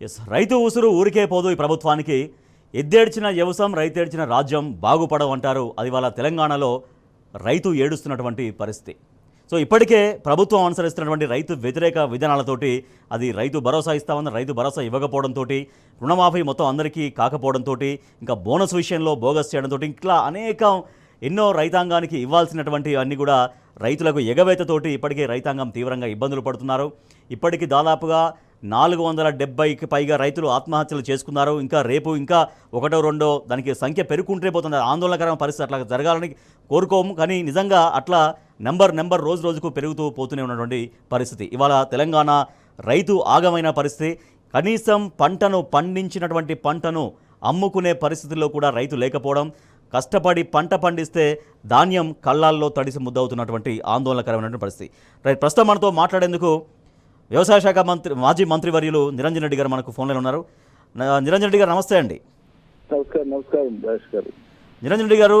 Yes, రైతు ఉసురు ఊరికే పోదు. ఈ ప్రభుత్వానికి ఎద్దేడ్చిన వ్యవసాయం రైతేడ్చిన రాజ్యం బాగుపడవంటారు. అది వాళ్ళ తెలంగాణలో రైతు ఏడుస్తున్నటువంటి పరిస్థితి. సో ఇప్పటికే ప్రభుత్వం అనుసరిస్తున్నటువంటి రైతు వ్యతిరేక విధానాలతోటి అది రైతు భరోసా ఇస్తామన్న రైతు భరోసా ఇవ్వకపోవడంతో, రుణమాఫీ మొత్తం అందరికీ కాకపోవడంతో, ఇంకా బోనస్ విషయంలో బోగస్ చేయడంతో, ఇట్లా ఎన్నో రైతాంగానికి ఇవ్వాల్సినటువంటి అన్నీ కూడా రైతులకు ఎగవేతతోటి ఇప్పటికే రైతాంగం తీవ్రంగా ఇబ్బందులు పడుతున్నారు. ఇప్పటికీ దాదాపుగా 470కి పైగా రైతులు ఆత్మహత్యలు చేసుకున్నారు. ఇంకా రేపు ఇంకా ఒకటో రెండో దానికి సంఖ్య పెరుగుకుంటే పోతుంది. ఆందోళనకరమైన పరిస్థితి అట్లా జరగాలని కోరుకోము, కానీ నిజంగా అట్లా నెంబర్ రోజు రోజుకు పెరుగుతూ పోతూనే ఉన్నటువంటి పరిస్థితి. ఇవాళ తెలంగాణ రైతు ఆగమైన పరిస్థితి. కనీసం పండించినటువంటి పంటను అమ్ముకునే పరిస్థితుల్లో కూడా రైతు లేకపోవడం, కష్టపడి పంట పండిస్తే ధాన్యం కళ్ళాల్లో తడిసి ముద్దవుతున్నటువంటి ఆందోళనకరమైనటువంటి పరిస్థితి. రైట్, ప్రస్తుతం మనతో మాట్లాడేందుకు వ్యవసాయ శాఖ మాజీ మంత్రివర్యులు నిరంజన్ రెడ్డి గారు మనకు ఫోన్లో ఉన్నారు. నిరంజన్ రెడ్డి గారు నమస్తే అండి. నమస్కారం గారు. నిరంజన్ రెడ్డి గారు,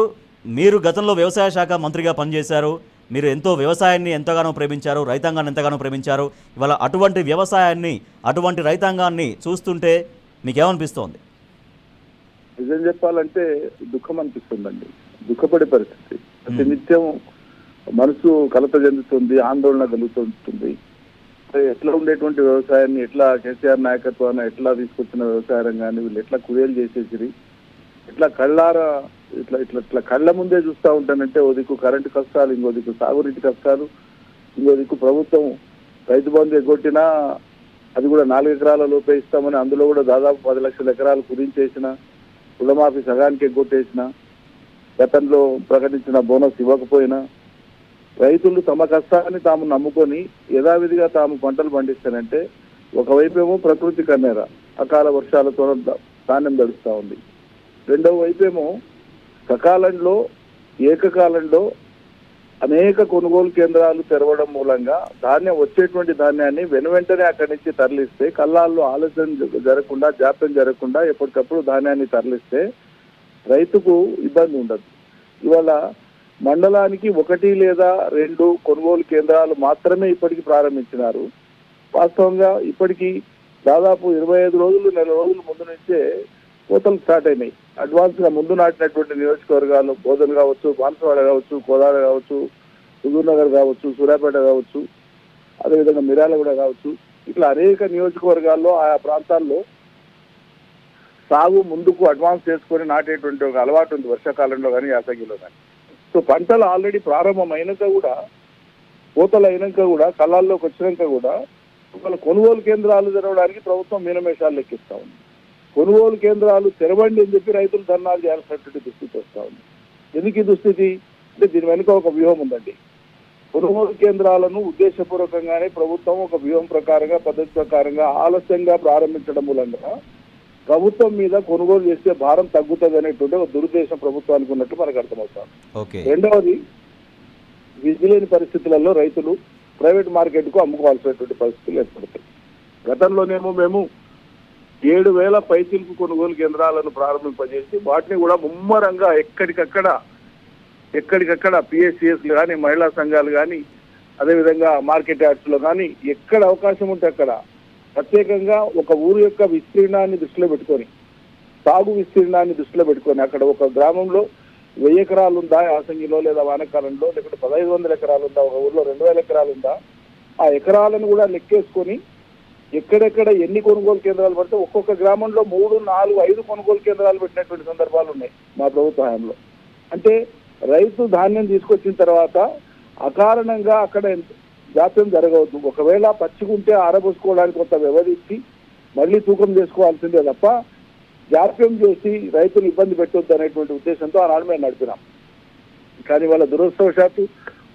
మీరు గతంలో వ్యవసాయ శాఖ మంత్రిగా పనిచేశారు. మీరు వ్యవసాయాన్ని ఎంతగానో ప్రేమించారు, రైతాంగాన్ని ఎంతగానో ప్రేమించారు. ఇవాళ అటువంటి వ్యవసాయాన్ని, అటువంటి రైతాంగాన్ని చూస్తుంటే మీకేమనిపిస్తోంది? నిజం చెప్పాలంటే దుఃఖం అనిపిస్తుందండి. దుఃఖపడే పరిస్థితి. నిత్యం మనసు కలత చెందుతుంది, ఆందోళన కలుగుతుంటుంది. ఎట్లా ఉండేటువంటి వ్యవసాయాన్ని ఎట్లా కేసీఆర్ నాయకత్వాన్ని ఎట్లా తీసుకొచ్చిన వ్యవసాయ రంగాన్ని వీళ్ళు ఎట్లా కుదేలు చేసేసిరి, ఇట్లా కళ్ళ ముందే చూస్తూ ఉంటానంటే ఓ దిక్కు కరెంటు కష్టాలు, ఇంకో దిక్కు సాగునీటి కష్టాలు, ఇంకో దిక్కు ప్రభుత్వం రైతు బంధు ఎగ్గొట్టినా అది కూడా 4 ఎకరాల లోపే ఇస్తామని అందులో కూడా దాదాపు 10 లక్షల ఎకరాలు కుదించేసిన, రుణమాఫీ సగానికి ఎగ్గొట్టేసిన, గతంలో ప్రకటించిన బోనస్ ఇవ్వకపోయినా రైతులు తమ కష్టాన్ని తాము నమ్ముకొని యథావిధిగా తాము పంటలు పండిస్తానంటే ఒకవైపు ఏమో ప్రకృతి కన్నెర అకాల వర్షాలతో ధాన్యం దడుస్తూ ఉంది. రెండవ వైపేమో సకాలంలో ఏకకాలంలో అనేక కొనుగోలు కేంద్రాలు తెరవడం మూలంగా ధాన్యం వచ్చేటువంటి ధాన్యాన్ని వెనువెంటనే అక్కడి నుంచి తరలిస్తే, కళ్ళాల్లో ఆలస్యం జరగకుండా, జాప్యం జరగకుండా ఎప్పటికప్పుడు ధాన్యాన్ని తరలిస్తే రైతుకు ఇబ్బంది ఉండదు. ఇవాళ మండలానికి 1 లేదా 2 కొనుగోలు కేంద్రాలు మాత్రమే ఇప్పటికి ప్రారంభించినారు. వాస్తవంగా ఇప్పటికీ దాదాపు 25 రోజులు, నెల రోజుల ముందు నుంచే కోతలు స్టార్ట్ అయినాయి. అడ్వాన్స్ గా ముందు నాటినటువంటి నియోజకవర్గాలు బోధన్ కావచ్చు, బాన్సువాడ కావచ్చు, కోదాడ కావచ్చు, హుజూర్ నగర్ కావచ్చు, సూర్యాపేట కావచ్చు, అదేవిధంగా మిర్యాలగూడ కావచ్చు, ఇట్లా అనేక నియోజకవర్గాల్లో ఆయా ప్రాంతాల్లో సాగు ముందుకు అడ్వాన్స్ చేసుకొని నాటేటువంటి ఒక అలవాటు ఉంది, వర్షాకాలంలో కానీ యాసంగిలో కానీ. సో పంటలు ఆల్రెడీ ప్రారంభమైనాక కూడా, కోతలు అయినాక కూడా, కళ్ళాల్లోకి వచ్చినాక కూడా వాళ్ళ కొనుగోలు కేంద్రాలు తెరవడానికి ప్రభుత్వం మీనమేషాలు లెక్కిస్తా ఉంది. కొనుగోలు కేంద్రాలు తెరవండి అని చెప్పి రైతులు ధర్నాలు చేయాల్సినటువంటి దుస్థితి వస్తూ ఉంది. ఎందుకు ఈ దుస్థితి అంటే దీని వెనుక ఒక వ్యూహం ఉందండి. కొనుగోలు కేంద్రాలను ఉద్దేశపూర్వకంగానే ప్రభుత్వం ఒక వ్యూహం ప్రకారంగా, పద్ధతి ప్రకారంగా ఆలస్యంగా ప్రారంభించడం మూలంగా ప్రభుత్వం మీద కొనుగోలు చేసే భారం తగ్గుతుంది అనేటువంటి ఒక దురుద్దేశం ప్రభుత్వానికి ఉన్నట్టు మనకు అర్థమవుతుంది. రెండవది, విధిలేని పరిస్థితులలో రైతులు ప్రైవేట్ మార్కెట్ కు అమ్ముకోవాల్సినటువంటి పరిస్థితులు ఏర్పడతాయి. గతంలోనేమో మేము 7,000 పైచిలకు కొనుగోలు కేంద్రాలను ప్రారంభింపజేసి వాటిని కూడా ముమ్మరంగా ఎక్కడికక్కడ పిఎస్సిఎస్లు కానీ, మహిళా సంఘాలు కానీ, అదేవిధంగా మార్కెట్ యార్డ్స్ లో కానీ ఎక్కడ అవకాశం ఉంటే అక్కడ ప్రత్యేకంగా ఒక ఊరు యొక్క విస్తీర్ణాన్ని దృష్టిలో పెట్టుకొని, సాగు విస్తీర్ణాన్ని దృష్టిలో పెట్టుకొని అక్కడ ఒక గ్రామంలో 1000 ఎకరాలు ఉందా యాసంగిలో, లేదా వానకాలంలో, లేకపోతే 1500 ఎకరాలు ఉందా, ఒక ఊర్లో 2000 ఎకరాలు ఉందా, ఆ ఎకరాలను కూడా లెక్కేసుకొని ఎక్కడెక్కడ ఎన్ని కొనుగోలు కేంద్రాలు పడితే ఒక్కొక్క గ్రామంలో 3, 4, 5 కొనుగోలు కేంద్రాలు పెట్టినటువంటి సందర్భాలు ఉన్నాయి మా ప్రభుత్వ హయాంలో. అంటే రైతు ధాన్యం తీసుకొచ్చిన తర్వాత అకారణంగా అక్కడ జాప్యం జరగవద్దు. ఒకవేళ పచ్చికుంటే ఆరబోసుకోవడానికి కొంత వ్యవధి ఇచ్చి మళ్ళీ తూకం చేసుకోవాల్సిందే తప్ప జాప్యం చేసి రైతులు ఇబ్బంది పెట్టొద్దు అనేటువంటి ఉద్దేశంతో ఆనాడు మేము నడిపినాం. కానీ వాళ్ళ దురదృష్టవశాత్తు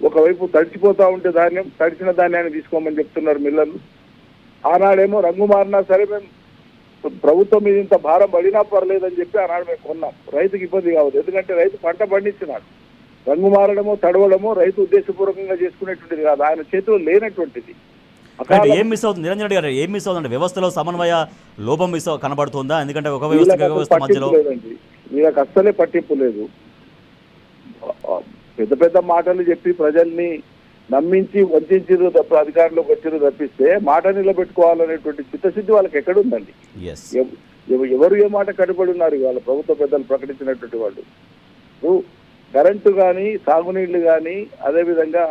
ఒకవైపు తడిచిపోతా ఉంటే ధాన్యం, తడిచిన ధాన్యాన్ని తీసుకోమని చెప్తున్నారు మిల్లర్లు. ఆనాడేమో రంగు మారినా సరే మేము ప్రభుత్వం మీద ఇంత భారం పడినా పర్లేదని చెప్పి ఆనాడు మేము కొన్నాం. రైతుకి ఇబ్బంది కావద్దు, ఎందుకంటే రైతు పంట పండించినాడు. రంగు మారడమో తడవడమో రైతు ఉద్దేశపూర్వకంగా చేసుకునేటువంటిది కాదు, ఆయన చేతిలో లేనటువంటిది. ఏం మిస్ అవుతుంది నిరంజన్ రెడ్డి గారు? ఏం మిస్ అవుతుంది? వ్యవస్థలో సమన్వయ లోపం కనబడుతుందా? ఎందుకంటే ఒక వ్యవస్థ మధ్యలో వీళ్ళకి అస్సలే పట్టింపు లేదు. పెద్ద పెద్ద మాటలు చెప్పి ప్రజల్ని నమ్మించి వంచిరు తప్ప అధికారంలోకి వచ్చిరు తప్పిస్తే మాట నిలబెట్టుకోవాలనేటువంటి చిత్తశుద్ధి వాళ్ళకి ఎక్కడుందండి? ఎస్ ఎవరు ఏ మాట కట్టుబడి ఉన్నారు ఇవాళ ప్రభుత్వ పెద్దలు ప్రకటించినటువంటి వాళ్ళు? కరెంటు కానీ, సాగునీళ్లు కానీ, అదేవిధంగా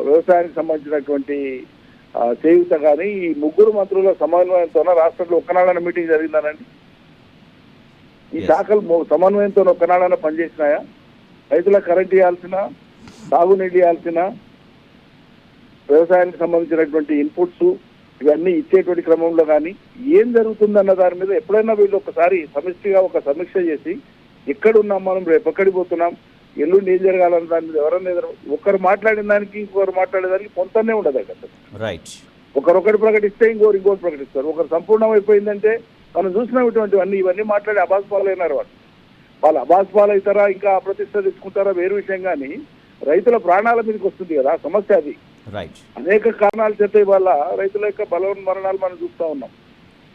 వ్యవసాయానికి సంబంధించినటువంటి చేయూత కానీ ఈ ముగ్గురు మంత్రుల సమన్వయంతో రాష్ట్రంలో ఒక్కనాడన మీటింగ్ జరిగిందానండి? ఈ శాఖలు సమన్వయంతో ఒక్కనాడన పనిచేసినాయా? రైతులకు కరెంట్ ఇవ్వాల్సిన, సాగునీళ్ళు ఇవ్వాల్సిన, వ్యవసాయానికి సంబంధించినటువంటి ఇన్పుట్స్ ఇవన్నీ ఇచ్చేటువంటి క్రమంలో కానీ ఏం జరుగుతుందన్న దాని మీద ఎప్పుడైనా వీళ్ళు ఒకసారి సమిష్టిగా ఒక సమీక్ష చేసి ఎక్కడున్నాం, మనం రేపు ఎక్కడికి పోతున్నాం, ఎల్లుండి ఏం జరగాలన్న దాని మీద ఎవరన్నా ఒకరు మాట్లాడిన దానికి ఇంకొకరు మాట్లాడేదానికి పొంతనే ఉండదు కదా. రైట్. ఒకరొకటి ప్రకటిస్తే ఇంకోటి ప్రకటిస్తారు. ఒకరు సంపూర్ణం అయిపోయిందంటే మనం చూసినటువంటివన్నీ ఇవన్నీ మాట్లాడి అబాస్పాలైనారు. వాళ్ళు అబాస్పాలవుతారా, ఇంకా అప్రతిష్ట తెచ్చుకుంటారా వేరు విషయం, కానీ రైతుల ప్రాణాల మీదకి వస్తుంది కదా సమస్య అది. రైట్. అనేక కారణాలు చెప్పే వల్ల రైతుల యొక్క బలవన్మరణాలు మనం చూస్తూ ఉన్నాం.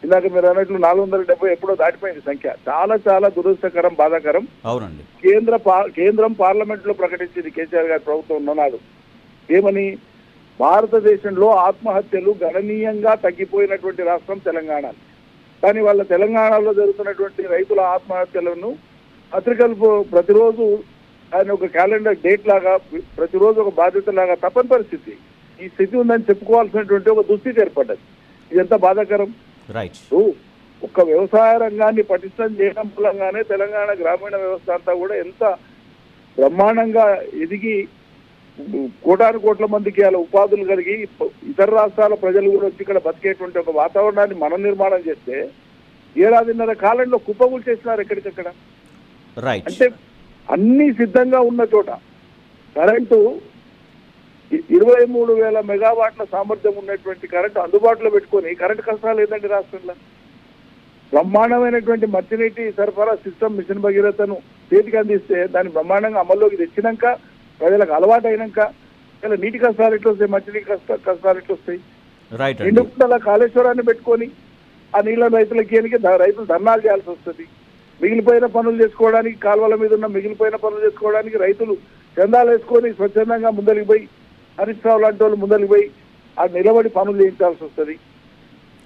ఇందాక మీరు అన్నట్లు 470 ఎప్పుడో దాటిపోయింది సంఖ్య. చాలా చాలా దురదృష్టకరం, బాధాకరం. అవునండి. కేంద్రం పార్లమెంట్ లో ప్రకటించింది కేసీఆర్ గారి ప్రభుత్వం ఉన్ననాడు ఏమని, భారతదేశంలో ఆత్మహత్యలు గణనీయంగా తగ్గిపోయినటువంటి రాష్ట్రం తెలంగాణ. కానీ వాళ్ళ తెలంగాణలో జరుగుతున్నటువంటి రైతుల ఆత్మహత్యలను పత్రికలు ప్రతిరోజు ఆయన ఒక క్యాలెండర్ డేట్ లాగా, ప్రతిరోజు ఒక బాధ్యత లాగా తప్పని పరిస్థితి. ఈ స్థితి ఉందని చెప్పుకోవాల్సినటువంటి ఒక దుస్థితి ఏర్పడ్డది. ఇది ఎంత బాధాకరం. రైట్. ఒక్క వ్యవసాయ రంగాన్ని పటిష్టం చేయడం మూలంగానే తెలంగాణ గ్రామీణ వ్యవస్థ అంతా కూడా ఎంత బ్రహ్మాండంగా ఎదిగి కోటాను కోట్ల మందికి అలా ఉపాధులు కలిగి ఇతర రాష్ట్రాల ప్రజలు కూడా వచ్చి ఇక్కడ బతికేటువంటి ఒక వాతావరణాన్ని మనం నిర్మాణం చేస్తే 7.5 కాలంలో కుప్పగులు చేసినారు ఎక్కడికక్కడ. రైట్. అంటే అన్ని సిద్ధంగా ఉన్న చోట కరెంటు 23,000 మెగావాట్ల సామర్థ్యం ఉన్నటువంటి కరెంటు అందుబాటులో పెట్టుకొని కరెంటు కష్టాలు ఏంటండి రాష్ట్రంలో? బ్రహ్మాండమైనటువంటి మంచినీటి సరఫరా సిస్టమ్ మిషన్ భగీరథను చేతికి అందిస్తే దాన్ని బ్రహ్మాండంగా అమల్లోకి తెచ్చినాక ప్రజలకు అలవాటు అయినాక ఇలా నీటి కష్టాలు ఎట్లా వస్తాయి, మంచినీటి కష్టాలు ఎట్లా వస్తాయి? రైట్. నిండుకుంటల కాళేశ్వరాన్ని పెట్టుకొని ఆ నీళ్ళ రైతులకి రైతులు ధర్నాలు చేయాల్సి వస్తుంది. మిగిలిపోయిన పనులు చేసుకోవడానికి, కాలువల మీద ఉన్న మిగిలిపోయిన పనులు చేసుకోవడానికి రైతులు చందాలు వేసుకొని స్వచ్ఛందంగా ముందరికి పోయి, హరీష్ రావు లాంటి వాళ్ళు ముందరికి పోయి ఆ నిలబడి పనులు చేయించాల్సి వస్తుంది.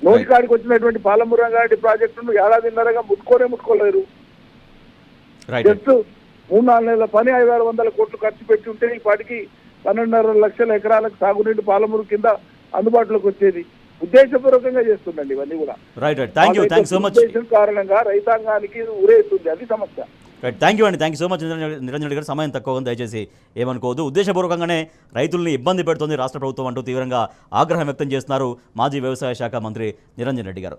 నోటికాడికి వచ్చినటువంటి పాలమూరు రంగారెడ్డి ప్రాజెక్టును 1.5 ముట్టుకోలేరు. జస్ట్ 3-4 నెలల పని 500-600 కోట్లు ఖర్చు పెట్టి ఉంటే ఈ పాటికి 12.5 లక్షల ఎకరాలకు సాగునీటి పాలమూరు కింద అందుబాటులోకి వచ్చేది. ఉద్దేశపూర్వకంగా చేస్తుందండి ఇవన్నీ కూడా. Right. Thank you so much. కారణంగా రైతాంగానికి ఊరేస్తుంది, అది సమస్య. Right. Thank you so much Niranjan Reddy గారు. సమయం తక్కువ ఉంది, దయచేసి ఏమనుకోవద్దు. ఉద్దేశపూర్వకంగానే రైతుల్ని ఇబ్బంది పెడుతోంది రాష్ట్ర ప్రభుత్వం అంటూ తీవ్రంగా ఆగ్రహం వ్యక్తం చేస్తున్నారు మాజీ వ్యవసాయ శాఖ మంత్రి నిరంజన్ రెడ్డి గారు.